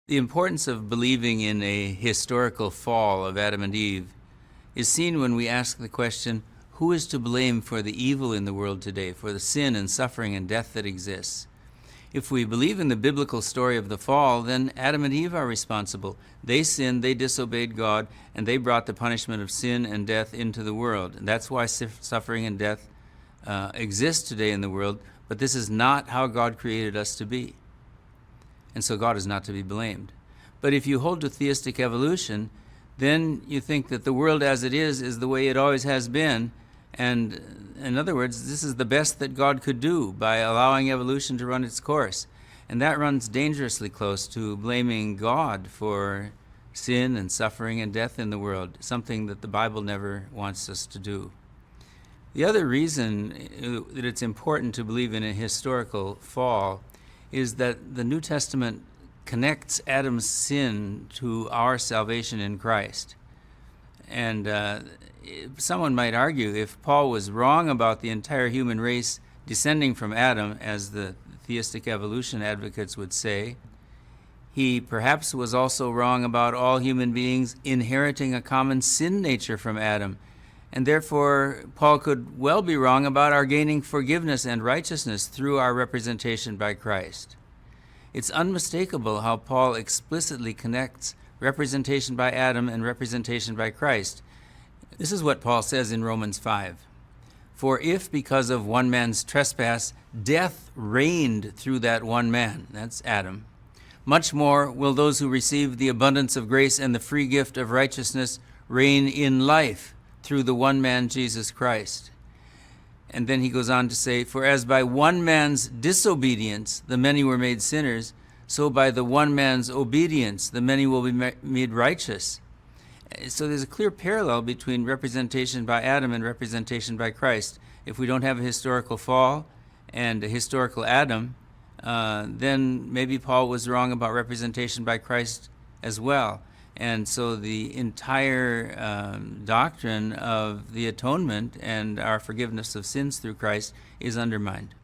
The importance of believing in a historical fall of Adam and Eve is seen when we ask the question, who is to blame for the evil in the world today, for the sin and suffering and death that exists? If we believe in the biblical story of the fall, then Adam and Eve are responsible. They sinned, they disobeyed God, and they brought the punishment of sin and death into the world. And that's why suffering and death exist today in the world, but this is not how God created us to be. And so God is not to be blamed. But if you hold to theistic evolution, then you think that the world as it is the way it always has been. And in other words, this is the best that God could do by allowing evolution to run its course. And that runs dangerously close to blaming God for sin and suffering and death in the world, something that the Bible never wants us to do. The other reason that it's important to believe in a historical fall is that the New Testament connects Adam's sin to our salvation in Christ. And someone might argue, if Paul was wrong about the entire human race descending from Adam, as the theistic evolution advocates would say, he perhaps was also wrong about all human beings inheriting a common sin nature from Adam. And therefore, Paul could well be wrong about our gaining forgiveness and righteousness through our representation by Christ. It's unmistakable how Paul explicitly connects representation by Adam and representation by Christ. This is what Paul says in Romans 5. For if because of one man's trespass death reigned through that one man, that's Adam, much more will those who receive the abundance of grace and the free gift of righteousness reign in life through the one man, Jesus Christ. And then he goes on to say, for as by one man's disobedience the many were made sinners, so by the one man's obedience the many will be made righteous. So there's a clear parallel between representation by Adam and representation by Christ. If we don't have a historical fall and a historical Adam, then maybe Paul was wrong about representation by Christ as well. And so the entire doctrine of the atonement and our forgiveness of sins through Christ is undermined.